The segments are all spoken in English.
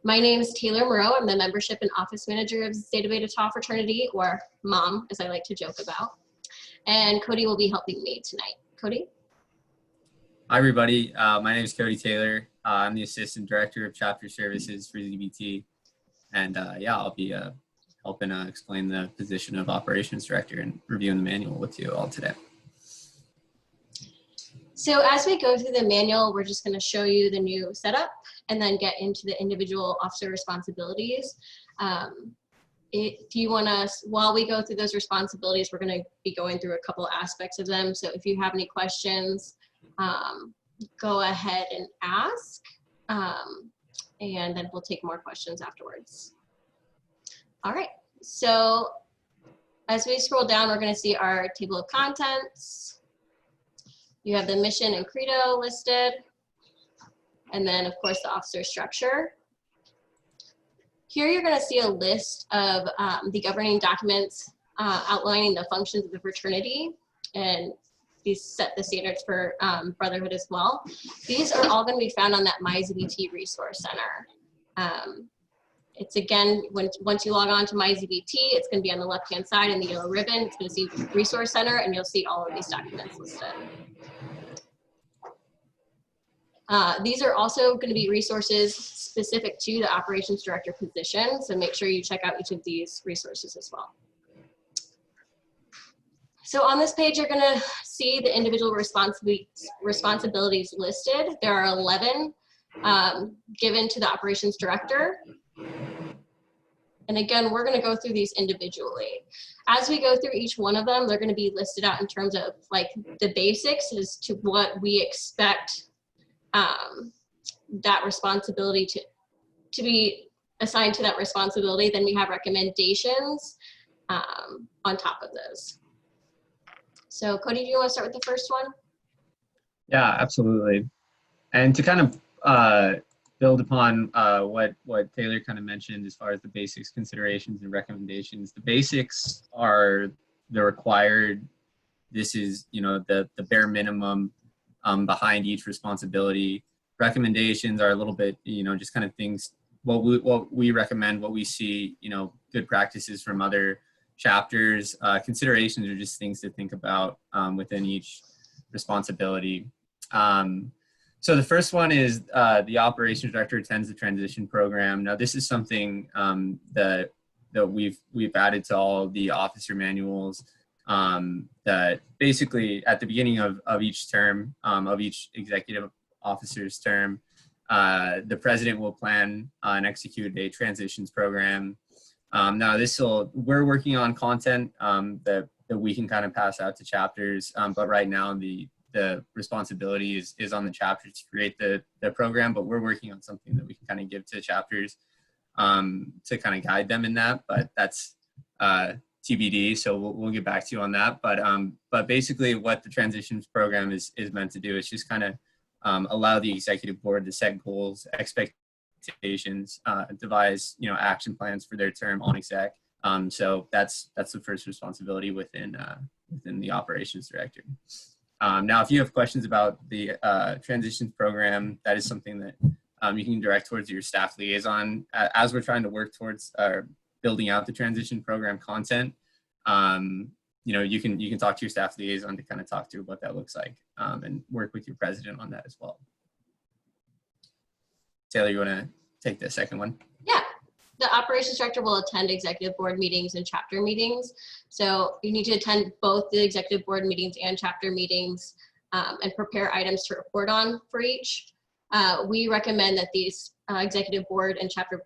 My name is Taylor Moreau. I'm the Membership and Office Manager of Zeta Beta Tau Fraternity, or MOM, as I like to joke about. And Cody will be helping me tonight. Cody? Hi, everybody. My name is Cody Taylor. I'm the Assistant Director of Chapter Services for ZBT. And yeah, I'll be helping explain the position of Operations Director and reviewing the manual with you all today. So as we go through the manual, we're just going to show you the new setup and then get into the individual officer responsibilities. If you want to, while we go through those responsibilities, we're going to be going through a couple aspects of them. So if you have any questions, go ahead and ask, and then we'll take more questions afterwards. All right, so as we scroll down, we're going to see our table of contents. You have the mission and credo listed, and then of course the officer structure. Here you're going to see a list of the governing documents outlining the functions of the fraternity, and these set the standards for brotherhood as well. These are all going to be found on that MyZBT Resource Center. It's again, once you log on to MyZBT, it's going to be on the left-hand side in the yellow ribbon. It's going to see Resource Center, and you'll see all of these documents listed. These are also going to be resources specific to the Operations Director position, so make sure you check out each of these resources as well. So on this page, you're going to see the individual responsibilities listed. There are 11 given to the Operations Director. And again, we're going to go through these individually. As we go through each one of them, they're going to be listed out in terms of like the basics as to what we expect that responsibility to be assigned to that responsibility. Then we have recommendations on top of those. So Cody, do you want to start with the first one? Yeah, absolutely. And to kind of build upon what Taylor kind of mentioned as far as the basics, considerations, and recommendations, the basics are the required, this is, you know, the bare minimum behind each responsibility. Recommendations are a little bit, you know, just kind of things, what we recommend, what we see, you know, good practices from other chapters. Considerations are just things to think about within each responsibility. So the first one is the Operations Director attends the transition program. Now this is something that we've added to all the officer manuals, that basically at the beginning of each term, of each executive officer's term, the president will plan and execute a transitions program. Now we're working on content that we can kind of pass out to chapters, but right now the responsibility is on the chapter to create the program, but we're working on something that we can kind of give to chapters to kind of guide them in that, but that's TBD, so we'll get back to you on that. But basically what the transitions program is meant to do is just kind of allow the executive board to set goals, expectations, devise, you know, action plans for their term on exec. So that's the first responsibility within the operations director. Now, if you have questions about the transitions program, that is something that you can direct towards your staff liaison. As we're trying to work towards building out the transition program content, you know, you can talk to your staff liaison to kind of talk through what that looks like, and work with your president on that as well. Taylor, you want to take the second one? Yeah. The operations director will attend executive board meetings and chapter meetings. So you need to attend both the executive board meetings and chapter meetings, and prepare items to report on for each. We recommend that these executive board and chapter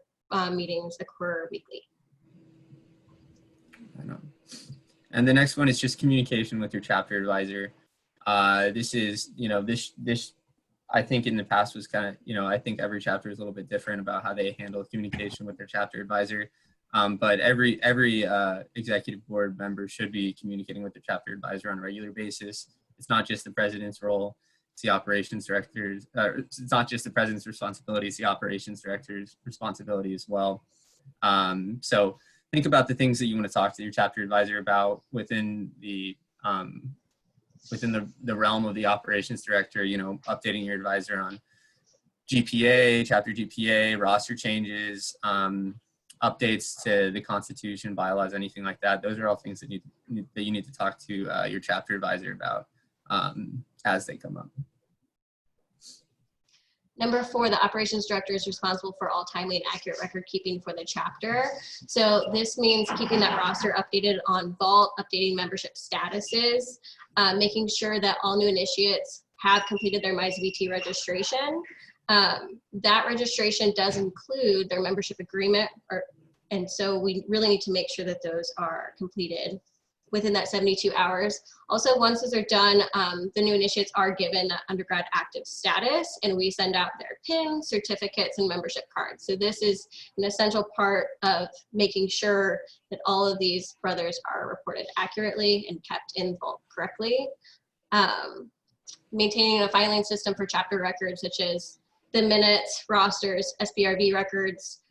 meetings occur weekly. I know. And the next one is just communication with your chapter advisor. This is, you know, this I think in the past was kind of, you know, I think every chapter is a little bit different about how they handle communication with their chapter advisor. But every executive board member should be communicating with the chapter advisor on a regular basis. It's not just the president's role, it's the operations director's, it's not just the president's responsibility, it's the operations director's responsibility as well. So think about the things that you want to talk to your chapter advisor about within the realm of the operations director, you know, updating your advisor on GPA, chapter GPA, roster changes, updates to the Constitution, bylaws, anything like that. Those are all things that you need to talk to your chapter advisor about as they come up. Number 4, the operations director is responsible for all timely and accurate record keeping for the chapter. So this means keeping that roster updated on Vault, updating membership statuses, making sure that all new initiates have completed their MyZBT registration. That registration does include their membership agreement, and so we really need to make sure that those are completed within that 72 hours. Also, once those are done, the new initiates are given that undergrad active status, and we send out their PIN, certificates, and membership cards. So this is an essential part of making sure that all of these brothers are reported accurately and kept in Vault correctly. Maintaining a filing system for chapter records, such as the minutes, rosters, SBRV records.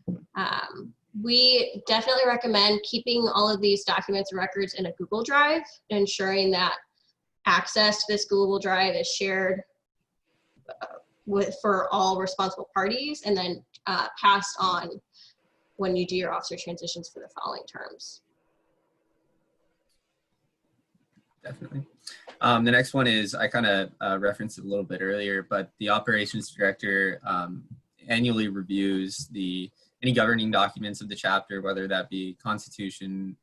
We definitely recommend keeping all of these documents and records in a Google Drive, ensuring that access to this Google Drive is shared for all responsible parties, and then passed on when you do your officer transitions for the following terms. Definitely. The next one is, I kind of referenced it a little bit earlier, but the operations director annually reviews any governing documents of the chapter, whether that be Constitution,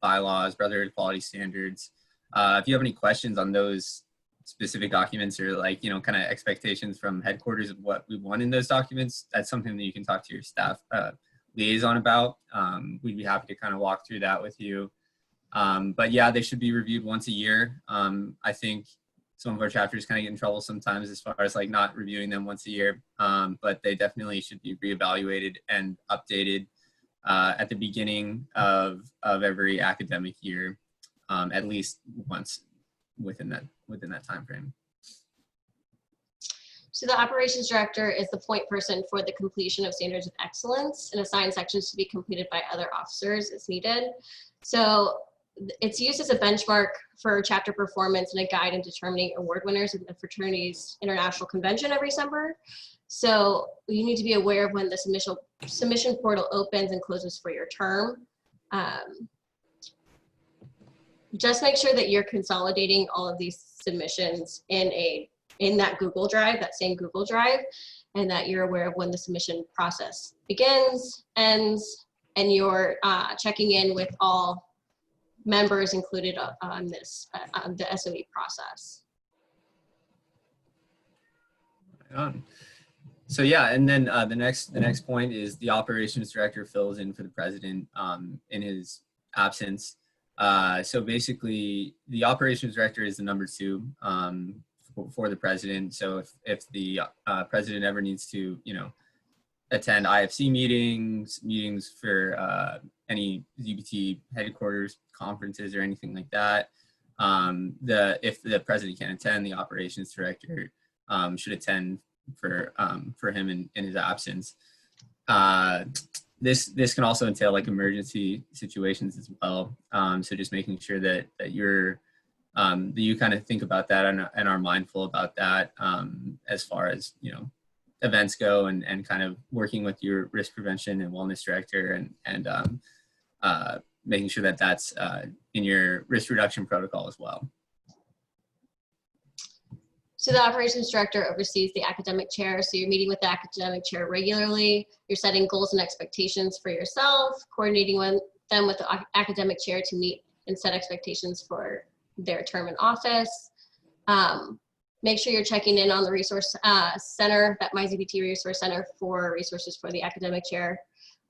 bylaws, Brotherhood Quality Standards. If you have any questions on those specific documents, or like, kind of expectations from headquarters of what we want in those documents, that's something that you can talk to your staff liaison about. We'd be happy to kind of walk through that with you. But yeah, they should be reviewed once a year. I think some of our chapters kind of get in trouble sometimes as far as like not reviewing them once a year, but they definitely should be reevaluated and updated at the beginning of every academic year, at least once within that time frame. So the operations director is the point person for the completion of standards of excellence and assigns sections to be completed by other officers as needed. So it's used as a benchmark for chapter performance and a guide in determining award winners in the fraternity's international convention every summer. So you need to be aware of when the submission portal opens and closes for your term. Just make sure that you're consolidating all of these submissions in that Google Drive, that same Google Drive, and that you're aware of when the submission process begins, ends, and you're checking in with all members included on this, the SOE process. So yeah, and then the next point is the operations director fills in for the president in his absence. So basically, the operations director is the number 2 for the president. So if the president ever needs to, attend IFC meetings for any ZBT headquarters conferences or anything like that, if the president can't attend, the operations director should attend for him in his absence. This can also entail like emergency situations as well. So just making sure that you kind of think about that and are mindful about that as far as events go, and kind of working with your risk prevention and wellness director and making sure that that's in your risk reduction protocol as well. So the operations director oversees the academic chair. So you're meeting with the academic chair regularly. You're setting goals and expectations for yourself, coordinating them with the academic chair to meet and set expectations for their term in office. Make sure you're checking in on the resource center, that MyZBT resource center, for resources for the academic chair.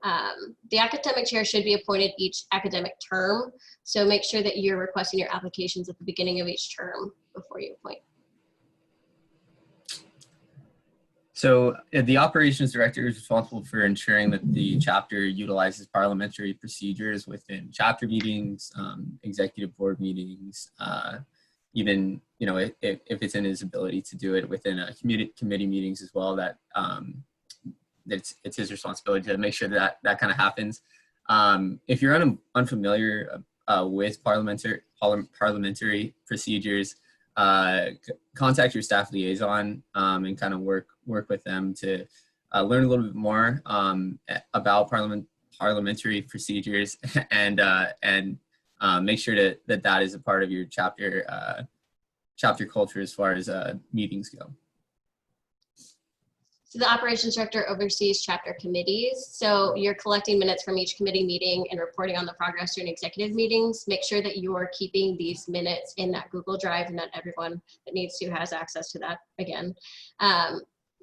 The academic chair should be appointed each academic term. So make sure that you're requesting your applications at the beginning of each term before you appoint. So the operations director is responsible for ensuring that the chapter utilizes parliamentary procedures within chapter meetings, executive board meetings, even if it's in his ability to do it within committee meetings as well. That it's his responsibility to make sure that kind of happens. If you're unfamiliar with parliamentary procedures, contact your staff liaison and kind of work with them to learn a little bit more about parliamentary procedures and make sure that is a part of your chapter culture as far as meetings go. So the operations director oversees chapter committees. So you're collecting minutes from each committee meeting and reporting on the progress during executive meetings. Make sure that you're keeping these minutes in that Google Drive, and that everyone that needs to has access to that again.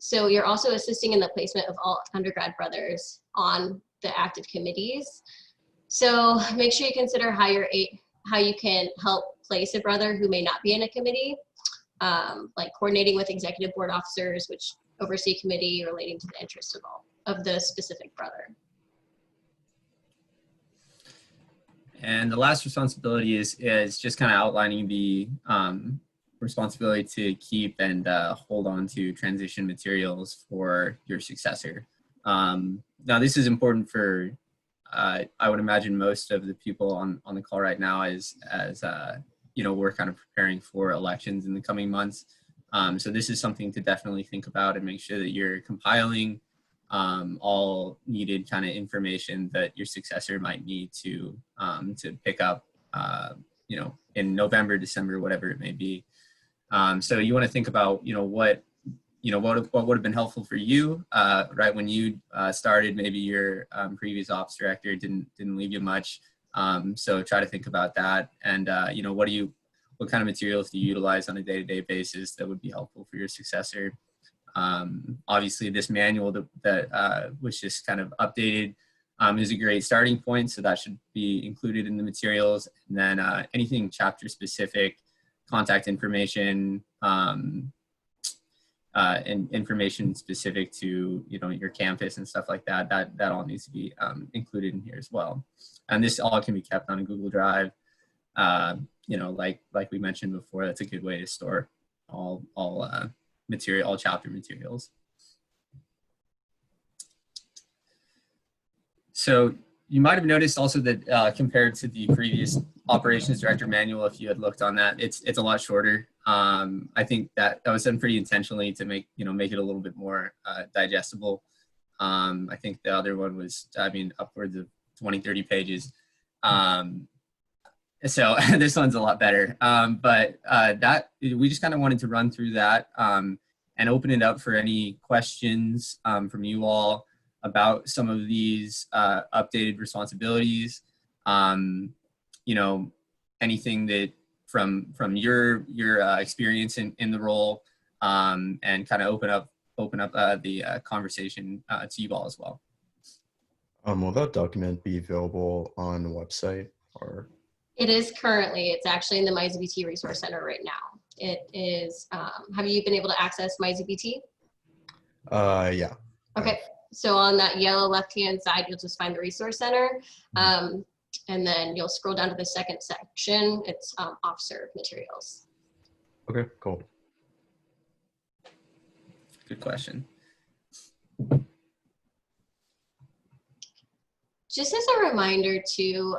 So you're also assisting in the placement of all undergrad brothers on the active committees. So make sure you consider how you can help place a brother who may not be in a committee, like coordinating with executive board officers, which oversee committee relating to the interests of the specific brother. And the last responsibility is just kind of outlining the responsibility to keep and hold on to transition materials for your successor. Now, this is important for, I would imagine, most of the people on the call right now as we're kind of preparing for elections in the coming months. So this is something to definitely think about and make sure that you're compiling all needed kind of information that your successor might need to pick up, in November, December, whatever it may be. So you want to think about, what would have been helpful for you, right when you started. Maybe your previous ops director didn't leave you much. So try to think about that, and what kind of materials do you utilize on a day-to-day basis that would be helpful for your successor? Obviously, this manual that was just kind of updated is a great starting point, so that should be included in the materials. And then anything chapter specific, contact information, and information specific to your campus and stuff like that, that all needs to be included in here as well. And this all can be kept on a Google Drive. Like we mentioned before, that's a good way to store all chapter materials. So you might have noticed also that compared to the previous operations director manual, if you had looked on that, it's a lot shorter. I think that was done pretty intentionally to make it a little bit more digestible. I think the other one was, upwards of 20-30 pages. So this one's a lot better, but we just kind of wanted to run through that and open it up for any questions from you all about some of these updated responsibilities. Anything that from your experience in the role, and kind of open up the conversation to you all as well. Will that document be available on the website or? It is currently. It's actually in the MyZBT Resource Center right now. It is, have you been able to access MyZBT? Yeah. Okay, so on that yellow left-hand side, you'll just find the Resource Center. And then you'll scroll down to the second section. It's officer materials. Okay, cool. Good question. Just as a reminder too,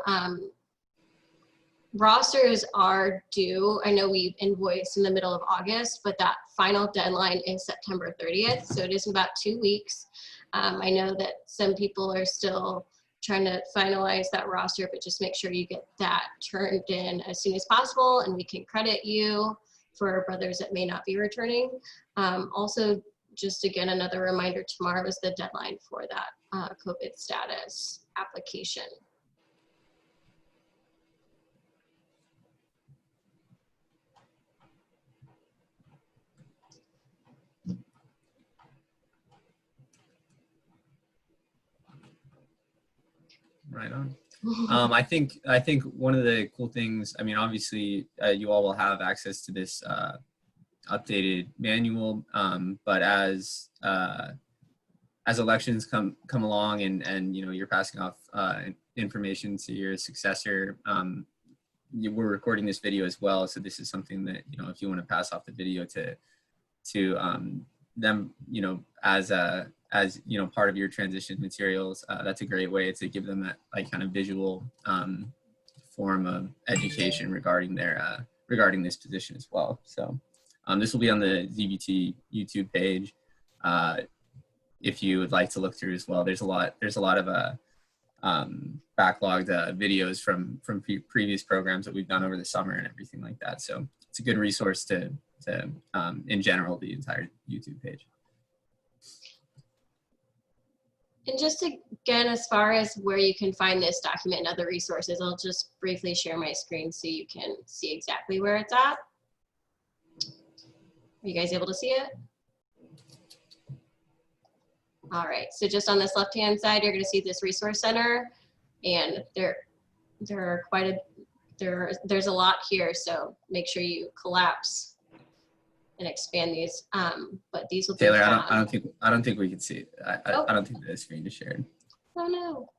rosters are due. I know we invoiced in the middle of August, but that final deadline is September 30th. So it is about 2 weeks. I know that some people are still trying to finalize that roster, but just make sure you get that turned in as soon as possible, and we can credit you for brothers that may not be returning. Also, just again, another reminder, tomorrow is the deadline for that COVID status application. Right on. I think one of the cool things, obviously you all will have access to this updated manual, but as elections come along and you're passing off information to your successor, we're recording this video as well, so this is something that if you want to pass off the video to them, as part of your transition materials, that's a great way to give them that kind of visual form of education regarding their regarding this position as well. So this will be on the ZBT YouTube page. If you would like to look through as well, there's a lot of backlogged videos from previous programs that we've done over the summer and everything like that. So it's a good resource to in general, the entire YouTube page. And just again, as far as where you can find this document and other resources, I'll just briefly share my screen so you can see exactly where it's at. Are you guys able to see it? All right, so just on this left-hand side, you're gonna see this resource center, and there's a lot here, so make sure you collapse and expand these. But these will be Taylor, found. I don't think we can see it. Oh. I don't think the screen is shared. Oh no,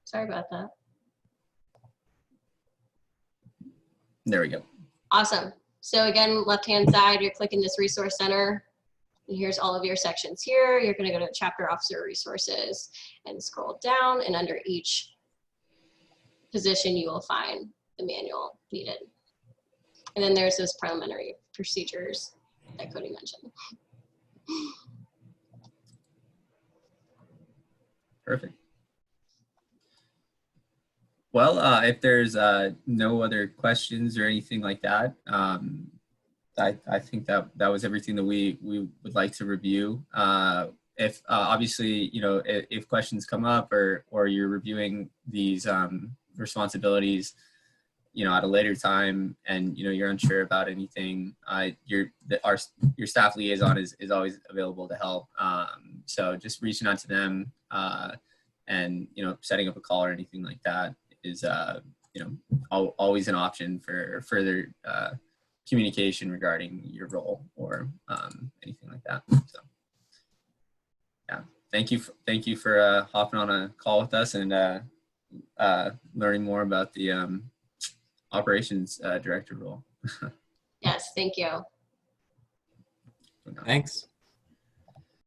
sorry about that. There we go. Awesome. So again, left-hand side, you're clicking this resource center. And here's all of your sections here. You're going to go to chapter officer resources and scroll down, and under each position, you will find the manual needed. And then there's those parliamentary procedures that Cody mentioned. Perfect. Well, if there's no other questions or anything like that, I think that was everything that we would like to review. If obviously, you know, if questions come up or you're reviewing these responsibilities, you know, at a later time, and you know you're unsure about anything, your staff liaison is always available to help. So just reaching out to them and you know setting up a call or anything like that is you know always an option for further communication regarding your role or anything like that. So yeah, thank you for hopping on a call with us and learning more about the operations director role. Yes, thank you. Thanks.